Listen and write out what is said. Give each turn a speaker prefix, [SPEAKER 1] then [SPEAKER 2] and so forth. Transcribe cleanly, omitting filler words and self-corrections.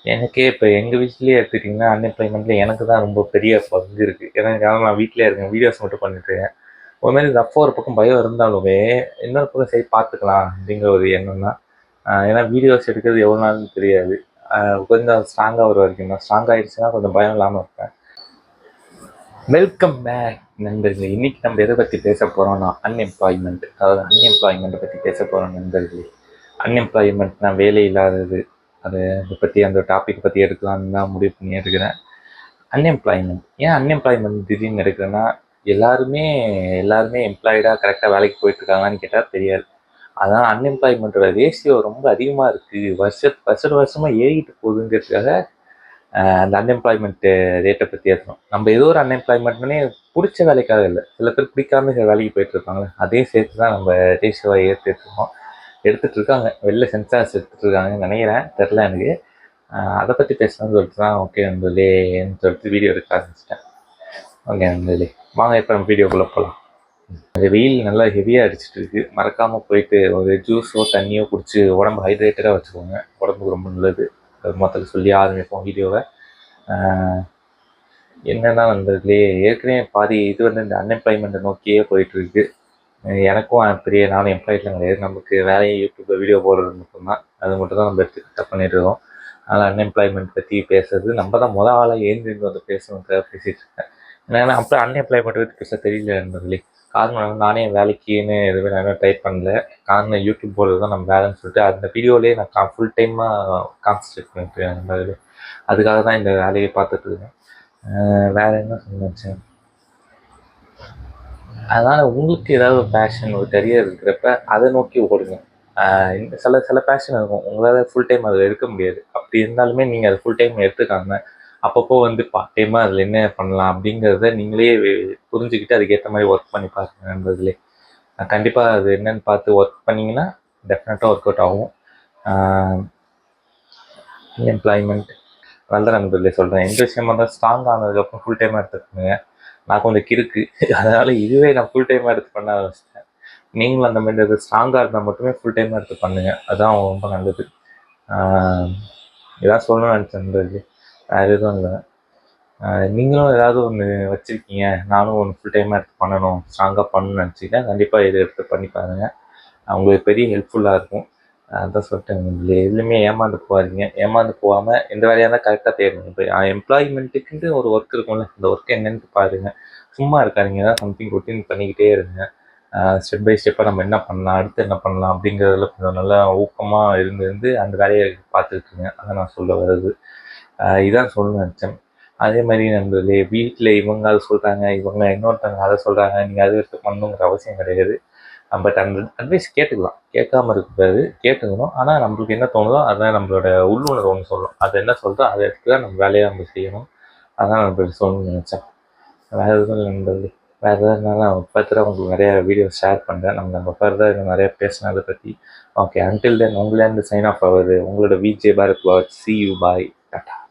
[SPEAKER 1] எனக்கே இப்போ எங்கள் வீட்லேயே எடுத்துக்கிட்டிங்கன்னா அன்எம்ப்ளாய்மெண்ட்டில் எனக்கு தான் ரொம்ப பெரிய பங்கு இருக்குது. ஏன்னா நான் வீட்டிலே இருக்கேன், வீடியோஸ் மட்டும் பண்ணிட்டுருக்கேன். ஒரு மாதிரி ரஃப்பாக ஒரு பக்கம் பயம் இருந்தாலுமே இன்னொரு பக்கம் சரி பார்த்துக்கலாம் அப்படிங்கிற ஒரு எண்ணம் தான். ஏன்னா வீடியோஸ் எடுக்கிறது எவ்வளோ நாள்னு தெரியாது. கொஞ்சம் ஸ்ட்ராங்காக வர வரைக்கும் தான். ஸ்ட்ராங் ஆகிடுச்சுன்னா கொஞ்சம் பயம் இல்லாமல் இருப்பேன். வெல்கம் பேக் நண்பர்களே. இன்னைக்கு நம்ம எதை பற்றி பேச போகிறோம்னா அன்எம்ப்ளாய்மெண்ட். அதாவது அன்எம்ப்ளாய்மெண்ட்டை பற்றி பேச போகிறோம் நண்பர்களே. அன்எம்ப்ளாய்மெண்ட்னா வேலை இல்லாதது. அதை பற்றி அந்த டாபிக் பற்றி எடுக்கலாம்னு தான் முடிவு பண்ணி எடுக்கிறேன். அன்எம்ப்ளாய்மெண்ட் ஏன் அன்எம்ப்ளாய்மெண்ட் திடீர்னு எடுக்கிறேன்னா, எல்லாருமே எல்லாருமே எம்ப்ளாய்டாக கரெக்டாக வேலைக்கு போயிட்டுருக்காங்களான்னு கேட்டால் தெரியாது. அதனால் அன்எம்ப்ளாய்மெண்ட்டோட ரேஷியோ ரொம்ப அதிகமாக இருக்குது. வருஷமாக ஏறிட்டு போகுதுங்கிறதுக்காக அந்த அன்எம்ப்ளாய்மெண்ட்டு ரேட்டை பற்றி ஏற்றணும். நம்ம ஏதோ ஒரு அன்எம்ப்ளாய்மெண்ட்னே பிடிச்ச வேலைக்காக இல்லை, சில பேர் பிடிக்காம சில வேலைக்கு போயிட்டுருப்பாங்களே, அதையும் சேர்த்து தான் நம்ம ரேஷியோவை ஏற்றிட்டுருக்கோம். எடுத்துகிட்ருக்காங்க, வெளில சென்சார்ஸ் எடுத்துகிட்ருக்காங்கன்னு நினைக்கிறேன், தெரில எனக்கு. அதை பற்றி பேசணும்னு சொல்லிட்டு தான் ஓகே நண்பர்களேன்னு சொல்லிட்டு வீடியோ எடுக்க ஆரம்பிச்சிட்டேன். ஓகே நண்பர்களே, வாங்க இப்போ நம்ம வீடியோக்குள்ளே போகலாம். அந்த வெயில் நல்லா ஹெவியாக அடிச்சிட்டு இருக்குது. மறக்காமல் போயிட்டு ஒரு ஜூஸோ தண்ணியோ குடிச்சு உடம்பு ஹைட்ரேட்டடாக வச்சுக்கோங்க. உடம்புக்கு ரொம்ப நல்லது. முதல்ல சொல்லி ஆரம்பிப்போம் வீடியோவை. என்னென்னா நண்பர்களே, ஏற்கனவே பாதி இது இந்த அன்எம்ப்ளாய்மெண்ட்டை நோக்கியே போயிட்டுருக்கு. எனக்கும் பெரிய நானும் எம்ப்ளாய்மெண்ட் கிடையாது. நமக்கு வேலையை யூடியூப்பில் வீடியோ போடுறது மட்டும்தான். அது மட்டும் தான் நம்ம எடுத்து கரெக்டாக பண்ணிட்டுருக்கோம். அதனால் அன்எம்ப்ளாய்மெண்ட் பற்றி பேசுறது நம்ம தான் ஆளாக ஏந்திருந்து வந்து பேசணுன்றத பேசிகிட்டு இருக்கேன். ஏன்னா அப்புறம் அன்எம்ப்ளாய்மெண்ட் பற்றி பேச தெரியல நண்பர்களே. காரணம் நானே வேலைக்குன்னு எதுவுமே நான் ட்ரை பண்ணல. காரணம் யூடியூப் போடுறது தான் நம்ம வேலைன்னு சொல்லிட்டு அந்த வீடியோலேயே நான் ஃபுல் டைமாக கான்சன்ட்ரேட் பண்ணிட்டு நண்பர்களே. அதுக்காக தான் இந்த வேலையை பார்த்துட்ருக்கேன். வேறு என்ன சொன்னேன். அதனால் உங்களுக்கு ஏதாவது ஒரு பேஷன், ஒரு கரியர் இருக்கிறப்ப அதை நோக்கி ஓடுங்க. சில பேஷன் இருக்கும், உங்களால் ஃபுல் டைம் அதில் இருக்க முடியாது. அப்படி இருந்தாலுமே நீங்கள் அதை ஃபுல் டைம் எடுத்துக்காம அப்பப்போ பார்ட் டைமாக அதில் என்ன பண்ணலாம் அப்படிங்கிறத நீங்களே புரிஞ்சுக்கிட்டு அதுக்கேற்ற மாதிரி ஒர்க் பண்ணி பாருங்க நண்பர்களே. கண்டிப்பாக அது என்னென்னு பார்த்து ஒர்க் பண்ணிங்கன்னா டெஃபினட்டாக ஒர்க் அவுட் ஆகும். எம்ப்ளாய்மெண்ட் நல்ல நண்பர்களே சொல்கிறேன். எந்த விஷயமா இருந்தால் ஸ்ட்ராங் ஆனதுக்கப்புறம் ஃபுல் டைமாக எடுத்துக்கோங்க. நான் கொஞ்சம் கிறுக்கு, அதனால் இதுவே நான் ஃபுல் டைமாக எடுத்து பண்ண ஆரம்பிச்சிட்டேன். நீங்களும் அந்த மாதிரி ஸ்ட்ராங்காக இருந்தால் மட்டுமே ஃபுல் டைமாக எடுத்து பண்ணுங்கள். அதுதான் ரொம்ப நல்லது. இதான் சொல்லணும்னு நினச்சேன் நண்பர்களே, வேறு எதுவும் இல்லை. நீங்களும் ஏதாவது ஒன்று வச்சுருக்கீங்க, நானும் ஒன்று ஃபுல் டைமாக எடுத்து பண்ணணும், ஸ்ட்ராங்காக பண்ணணும்னு நினச்சிக்கிட்டேன், கண்டிப்பாக இதை எடுத்து பண்ணி பாருங்கள். அவங்களுக்கு பெரிய ஹெல்ப்ஃபுல்லாக இருக்கும். அதான் சொல்லிட்டேன், எதுலையுமே ஏமாந்து போகாதீங்க. ஏமாந்து போகாமல் எந்த வேலையாக இருந்தால் கரெக்டாக தேடுங்க. இப்போ எம்ப்ளாய்மெண்ட்டுக்குன்ட்டு ஒரு ஒர்க் இருக்கும்ல, அந்த ஒர்க் என்னென்னு பாருங்கள். சும்மா இருக்காதிங்க, ஏதாவது சம்திங் ரொட்டீன் பண்ணிக்கிட்டே இருங்க. ஸ்டெப் பை ஸ்டெப்பாக நம்ம என்ன பண்ணலாம், அடுத்து என்ன பண்ணலாம் அப்படிங்கிறதுல கொஞ்சம் நல்லா ஊக்கமாக இருந்து அந்த வேலையை பார்த்துக்கிட்டுருங்க. அதான் நான் சொல்ல வருது. இதான் சொல்லணும்னு நினச்சேன். அதே மாதிரி நண்பர்களே, வீட்டில் இவங்க அதை சொல்கிறாங்க, இவங்க இன்னொருத்தவங்க அதை சொல்கிறாங்க, நீங்கள் அதை எடுத்து பண்ணணுங்கிற அவசியம் கிடையாது. பட் அந்த அட்வைஸ் கேட்டுக்கலாம், கேட்காம இருக்கக்கூடாது, கேட்டுக்கணும். ஆனால் நம்மளுக்கு என்ன தோணுதோ அதுதான் நம்மளோட உள்ளுணர்வு ஒன்று சொல்லணும். அது என்ன சொல்கிறோ அதை எடுத்து தான் நம்ம வேலையை நம்ம செய்யணும். அதான் நம்ம சொல்லணும்னு நினச்சேன். வேறு எதுவும் இல்லை நண்பர்களே. வேறு எதாவது இருந்தாலும் ஃபர்தராக உங்களுக்கு நிறையா வீடியோ ஷேர் பண்ணுறேன். நம்ம ஃபர்தராக இன்னும் நிறையா பேசணும் அதை பற்றி. ஓகே, அன்டில் தென் உங்களேருந்து சைன் ஆஃப் ஆகுது உங்களோட VJ Bharath watch. See you, bye, tata.